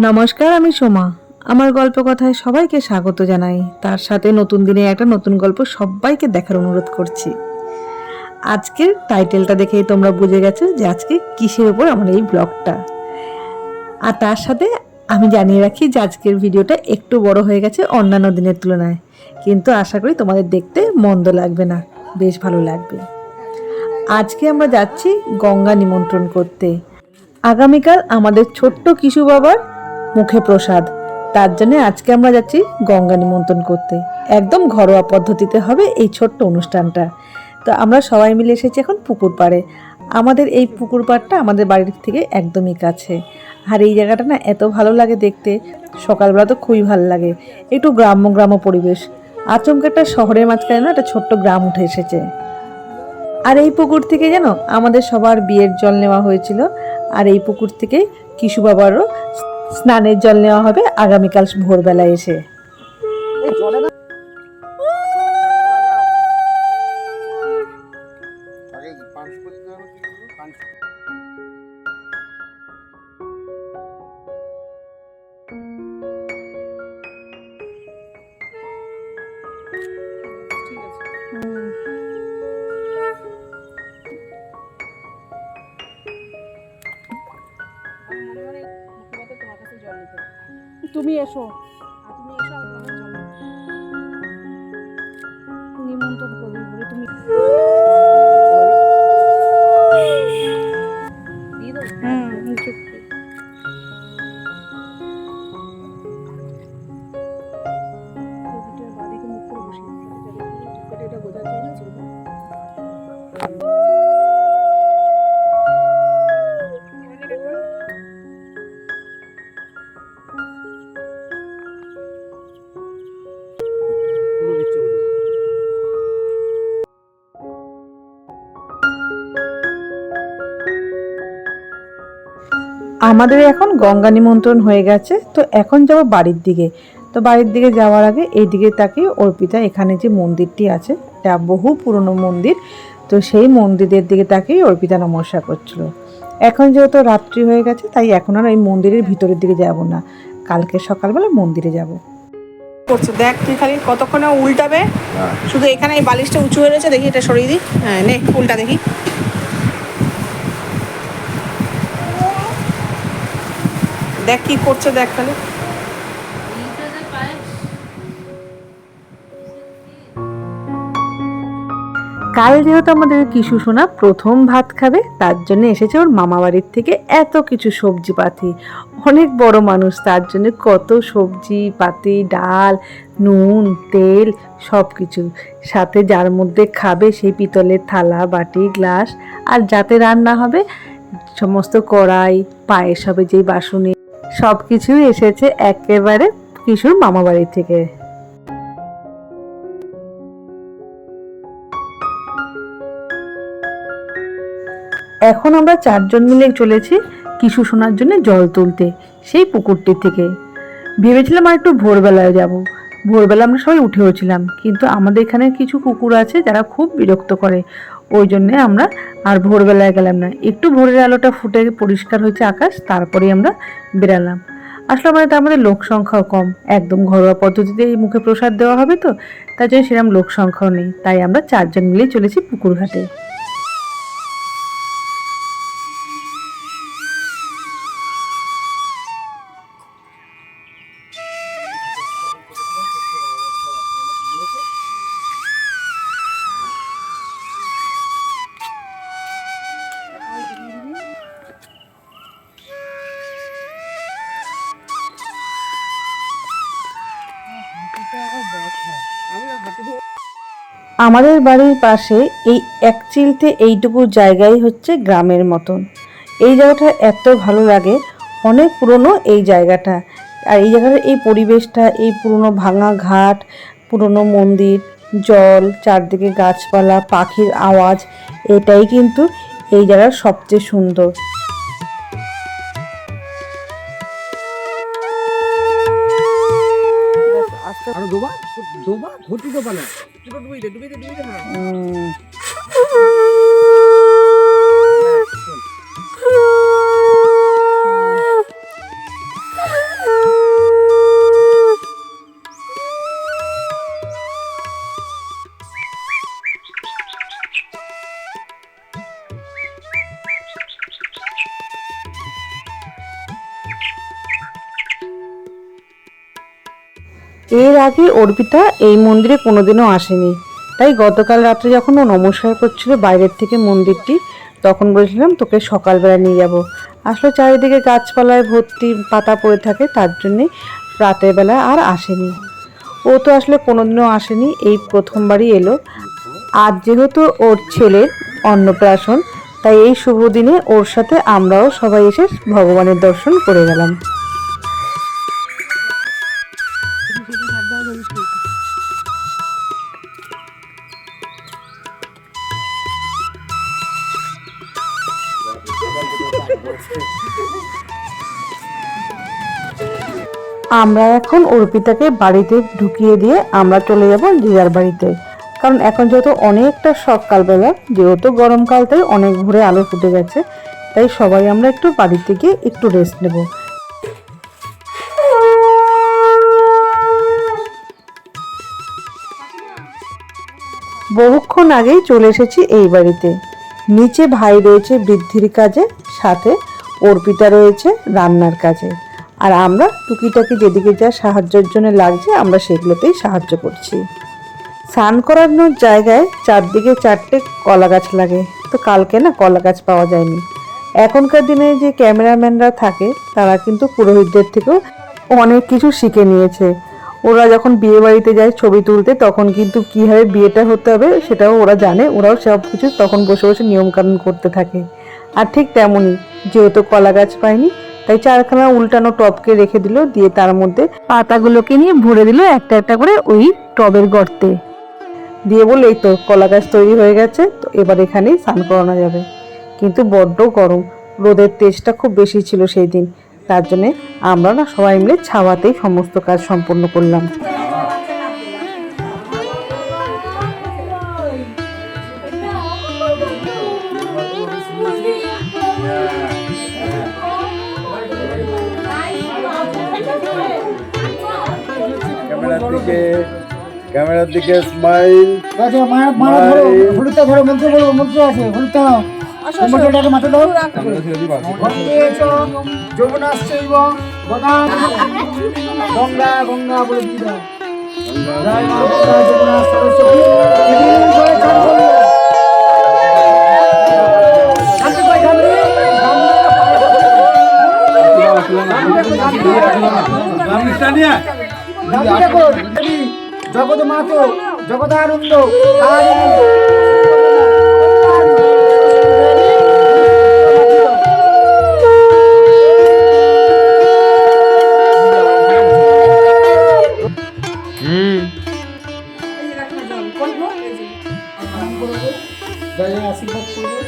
নমস্কার, আমি সোমা। আমার গল্প কথায় সবাইকে স্বাগত জানাই। তার সাথে নতুন দিনে একটা নতুন গল্প সবাইকে দেখার অনুরোধ করছি। আজকের টাইটেলটা দেখেই তোমরা বুঝে গেছো যে আজকে কিসের উপর আমার এই ব্লগটা। আর তার সাথে আমি জানিয়ে রাখি যে আজকের ভিডিওটা একটু বড় হয়ে গেছে অন্যান্য দিনের তুলনায়, কিন্তু আশা করি তোমাদের দেখতে মন্দ লাগবে না, বেশ ভালো লাগবে। আজকে আমরা যাচ্ছি গঙ্গা নিমন্ত্রণ করতে। আগামীকাল আমাদের ছোট্ট কিশু বাবার মুখে প্রসাদ, তার জন্য আজকে আমরা যাচ্ছি গঙ্গা নিমন্ত্রণ করতে। একদম ঘরোয়া পদ্ধতিতে হবে এই ছোট্ট অনুষ্ঠানটা। তো আমরা সবাই মিলে এসেছি এখন পুকুর পাড়ে। আমাদের এই পুকুর পাড়টা আমাদের বাড়ির থেকে একদমই কাছে। আর এই জায়গাটা না এত ভালো লাগে দেখতে, সকালবেলা তো খুবই ভালো লাগে। একটু গ্রাম্য গ্রাম্য পরিবেশ, আচমকা একটা শহরের মাঝখানে না একটা ছোট্ট গ্রাম উঠে এসেছে। আর এই পুকুর থেকে যেন আমাদের সবার বিয়ের জল নেওয়া হয়েছিল। আর এই পুকুর থেকে কিশু বাবারও স্নানের জল নেওয়া হবে আগামীকাল ভোরবেলায় এসে। তুমি এসো, নিমন্ত্রণ করবি বলে তুমি আমাদের এখন গঙ্গা নিমন্ত্রণ হয়ে গেছে, তো এখন যাব বাড়ির দিকে। তো বাড়ির দিকে যাওয়ার আগে এই দিকে তাকিয়ে অর্পিতা এখানে যে মন্দিরটি আছে, এটা বহু পুরনো মন্দির, তো সেই মন্দিরের দিকে তাকিয়ে অর্পিতা নমস্কার করছিল। এখন যেহেতু রাত্রি হয়ে গেছে, তাই এখন আর এই মন্দিরের ভিতরের দিকে যাব না, কালকে সকালবেলা মন্দিরে যাব। করছে দেখ, তুই খালি কতক্ষণে উল্টাবে। শুধু এখানে এই বালিশটা উঁচু হয়ে রয়েছে, দেখি এটা সরিয়ে দিই। হ্যাঁ নে, উল্টা দেখি। দেখ কি করছে, দেখ খালি। কাল যেহেতু আমাদের কিশু সোনা প্রথম ভাত খাবে, তার জন্য এসেছে ওর মামা বাড়ির থেকে এত কিছু সবজি পাতি। অনেক বড় মানুষ, তার জন্য কত সবজি পাতি, ডাল, নুন, তেল, সব কিছু সাথে। যার মধ্যে খাবে সেই পিতলের থালা, বাটি, গ্লাস, আর যাতে রান্না হবে সমস্ত কড়াই, পায়েস হবে যেই বাসনে, সব কিছুই এসেছে একেবারে কিশুর মামা বাড়ি থেকে। এখন আমরা চারজন মিলে চলেছি কিশু সোনার জন্য জল তুলতে সেই পুকুরটি থেকে। ভেবেছিলাম আর একটু ভোরবেলায় যাব। ভোরবেলা আমরা সবাই উঠেও ছিলাম, কিন্তু আমাদের এখানে কিছু কুকুর আছে যারা খুব বিরক্ত করে, ওই জন্যে আমরা আর ভোরবেলায় গেলাম না। একটু ভোরের আলোটা ফুটে পরিষ্কার হয়েছে আকাশ, তারপরে আমরা বেরালাম। আসলে আমাদের লোক সংখ্যাও কম, একদম ঘরোয়া পদ্ধতিতে এই মুখে প্রসাদ দেওয়া হবে, তো তার জন্য সেরকম লোক সংখ্যাও নেই, তাই আমরা চারজন মিলেই চলেছি পুকুর ঘাটে। আমাদের বাড়ির পাশে এই এক চিলতে এইটুকু জায়গায় হচ্ছে গ্রামের মতন। এই জায়গাটা এত ভালো লাগে, অনেক পুরনো এই জায়গাটা। আর এই জায়গার এই পরিবেশটা, এই পুরনো ভাঙা ঘাট, পুরনো মন্দির, জল, চারদিকে গাছপালা, পাখির আওয়াজ, এটাই কিন্তু এই জায়গার সবচেয়ে সুন্দর। আরো ডোবা ডোবা ঘটি ডোবা না, ডুবিয়ে দে ডুবিয়ে দে ডুবিয়ে দে। এর আগে অর্পিতা এই মন্দিরে কোনোদিনও আসেনি, তাই গতকাল রাত্রে যখন ও নমস্কার করছিল বাইরের থেকে মন্দিরটি, তখন বলেছিলাম তোকে সকালবেলা নিয়ে যাব। আসলে চারিদিকে গাছপালায় ভর্তি পাতা পড়ে থাকে, তার জন্যে রাতের বেলা আর আসেনি। ও তো আসলে কোনোদিনও আসেনি, এই প্রথমবারই এলো। আজ যেহেতু ওর ছেলের অন্নপ্রাশন, তাই এই শুভ দিনে ওর সাথে আমরাও সবাই এসে ভগবানের দর্শন করে গেলাম। আমরা এখন অর্পিতাকে বাড়িতে ঢুকিয়ে দিয়ে আমরা চলে যাব দিদার বাড়িতে, কারণ এখন যেহেতু অনেকটা সকালবেলা, যেহেতু গরমকাল, তাই অনেক ভোরে আলো ফুটে গেছে, তাই সবাই আমরা একটু বাড়িতে গিয়ে একটু রেস্ট নেব। বহুক্ষণ আগেই চলে এসেছি এই বাড়িতে। নিচে ভাই রয়েছে বৃদ্ধির কাজে, সাথে অর্পিতা রয়েছে রান্নার কাজে, আর আমরা টুকিটাকি যেদিকে যা সাহায্যের জন্য লাগছে আমরা সেগুলোতেই সাহায্য করছি। স্নান করানোর জায়গায় চারদিকে 4টে কলা গাছ লাগে, তো কালকে না কলা গাছ পাওয়া যায়নি। এখনকার দিনে যে ক্যামেরাম্যানরা থাকে তারা কিন্তু পুরোহিতদের থেকেও অনেক কিছু শিখে নিয়েছে। ওরা যখন বিয়ে বাড়িতে যায় ছবি তুলতে, তখন কিন্তু কীভাবে বিয়েটা হতে হবে সেটাও ওরা জানে, ওরাও সব কিছু তখন বসে বসে নিয়মকানুন করতে থাকে। আর ঠিক তেমনই, যেহেতু কলা গাছ পায়নি, তাই 4খানা উল্টানো টবকে রেখে দিল, দিয়ে তার মধ্যে পাতাগুলোকে নিয়ে ভরে দিল একটা একটা করে ওই টবের গর্তে, দিয়ে বলে এই তো কলা গাছ তৈরি হয়ে গেছে, তো এবার এখানেই স্নান করানো যাবে। কিন্তু বড্ড গরম, রোদের তেজটা খুব বেশি ছিল সেই দিন, তার জন্যে আমরা না সবাই মিলে ছাওয়াতেই সমস্ত কাজ সম্পন্ন করলাম। ক্যামেরার দিকে স্মাইল। হলুদটা ধরো, মন্ত্র বলবো, মন্ত্র আছে, হলুদটা নাও, মন্ত্রটাকে মাথা দাও। যমুনাশ্চৈব গঙ্গা গঙ্গা বলে দিয়ে দাও। জয় মা গঙ্গা যমুনা সরস্বতী। জগৎ মাতো জগদানন্দ আশীর্বাদ করবো।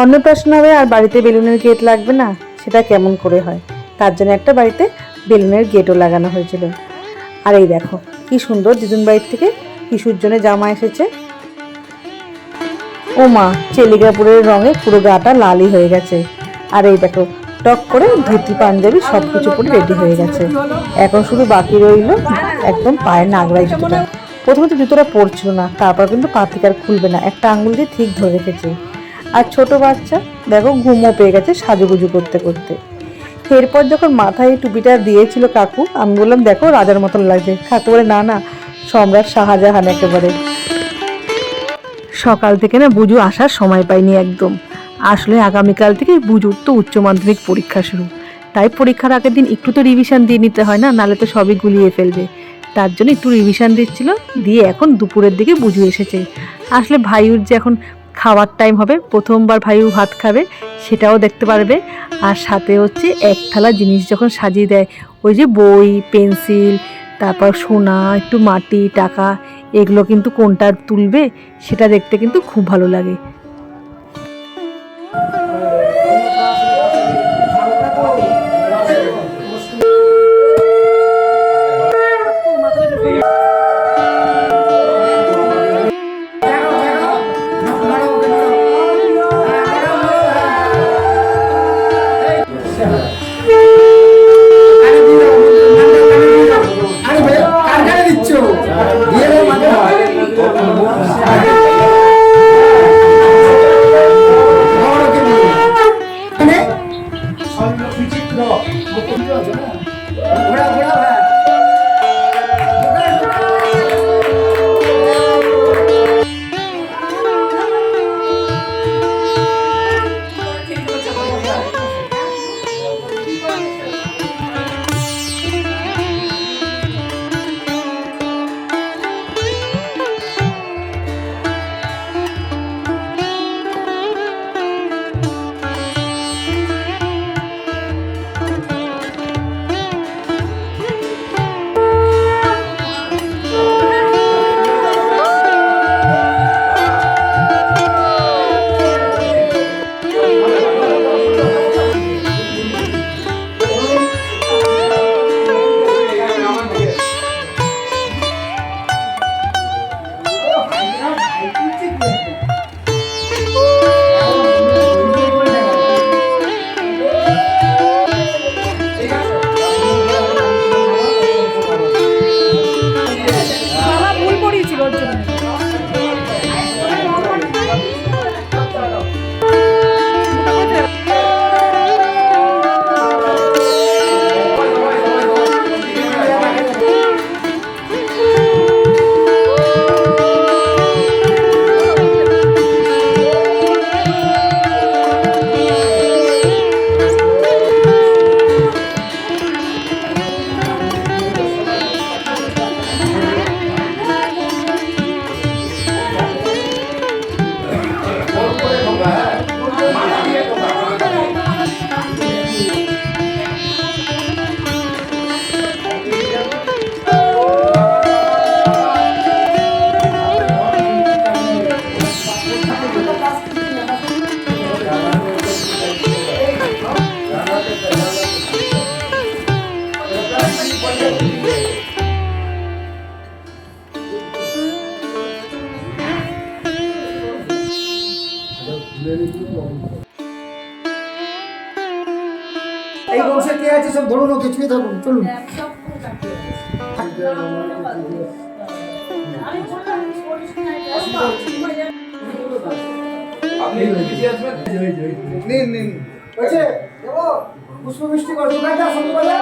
অন্নপ্রাশন হবে আর বাড়িতে বেলুনের গেট লাগবে না, সেটা কেমন করে হয়? তার জন্য একটা বাড়িতে বেলুনের গেটও লাগানো হয়েছিল। আর এই দেখো কি সুন্দর, দিদুন বাড়ির থেকে কিশুর জন্য জামা এসেছে। ও মা, চেলিকাপুরের রঙে পুরো গাটা লালই হয়ে গেছে। আর এই দেখো টক করে ধুতি পাঞ্জাবি সব কিছু পরে রেডি হয়ে গেছে। এখন শুধু বাকি রইল একদম পায়ের নাগরাই জুতোটা। প্রথমে তো জুতোটা পরছিল না, তারপর কিন্তু পা থেকে আর খুলবে না, একটা আঙুল দিয়ে ঠিক ধরে রেখেছে। আর ছোট বাচ্চা দেখো ঘুমও পেয়ে গেছে সাজুগুজু করতে করতে। এরপর যখন মাথায় টুপিটা দিয়েছিল কাকু, আমি বললাম দেখো রাজার মতন লাগছে। কাকু বলে না না, সম্রাট শাহজাহান একেবারে। সকাল থেকে না বুজু আসার সময় পাইনি একদম। আসলে আগামীকাল থেকে বুজুর তো উচ্চ মাধ্যমিক পরীক্ষা শুরু, তাই পরীক্ষার আগের দিন একটু তো রিভিশন দিয়ে নিতে হয় না, নাহলে তো সবই গুলিয়ে ফেলবে। তার জন্য একটু রিভিশন দিচ্ছিল, দিয়ে এখন দুপুরের দিকে বুজু এসেছে। আসলে ভাইউর যে এখন খাওয়ার টাইম হবে, প্রথমবার ভাইউ ভাত খাবে, সেটাও দেখতে পারবে। আর সাথে হচ্ছে এক থালা জিনিস যখন সাজিয়ে দেয়, ওই যে বই, পেন্সিল, তারপর সোনা, একটু মাটি, টাকা, এগুলো কিন্তু কোনটা তুলবে সেটা দেখতে কিন্তু খুব ভালো লাগে। এই বংশে কে আছে সব ধরুন, ওকে ছুঁয়ে থাকুন, চলুন। হয়েছে? দেবো? পুষ্প বৃষ্টি কর, দোকানটা সন্ধ্যাবেলা।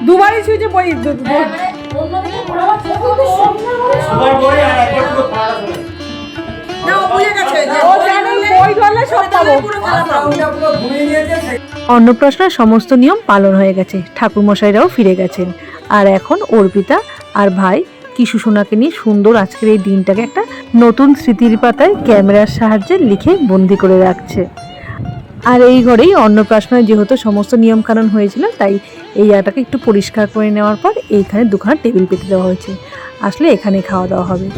দুবারই ছুঁয়েছে বই। অন্নপ্রাশনের সমস্ত নিয়ম পালন হয়ে গেছে, ঠাকুরমশাইরাও ফিরে গেছেন, আর এখন অর্পিতা আর ভাই কিশু সোনাকে নিয়ে সুন্দর আজকের এই দিনটাকে একটা নতুন স্মৃতির পাতায় ক্যামেরার সাহায্যে লিখে বন্দি করে রাখছে। আর এই ঘরেই অন্নপ্রাশনের যেহেতু সমস্ত নিয়ম কানুন হয়েছিল, তাই এই জায়গাটাকে একটু পরিষ্কার করে নেওয়ার পর এইখানে দুখানা টেবিল পেতে দেওয়া হয়েছে। আসলে এখানে খাওয়া দাওয়া হবে।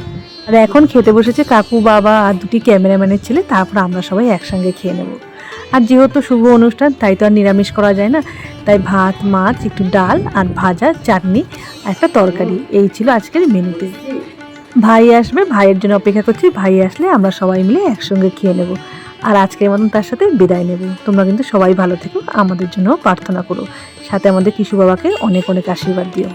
আর এখন খেতে বসেছে কাকু, বাবা আর দুটি ক্যামেরাম্যানের ছেলে, তারপর আমরা সবাই একসঙ্গে খেয়ে নেব। আর যেহেতু শুভ অনুষ্ঠান, তাই তো আর নিরামিষ করা যায় না, তাই ভাত, মাছ, একটু ডাল আর ভাজা, চাটনি, একটা তরকারি, এই ছিল আজকের মেনুতে। ভাই আসবে, ভাইয়ের জন্য অপেক্ষা করছি, ভাই আসলে আমরা সবাই মিলে একসঙ্গে খেয়ে নেব। আর আজকের মতন তার সাথে বিদায় নেব। তোমরা কিন্তু সবাই ভালো থেকো, আমাদের জন্য প্রার্থনা করো, সাথে আমাদের কিশু বাবাকে অনেক অনেক আশীর্বাদ দিও।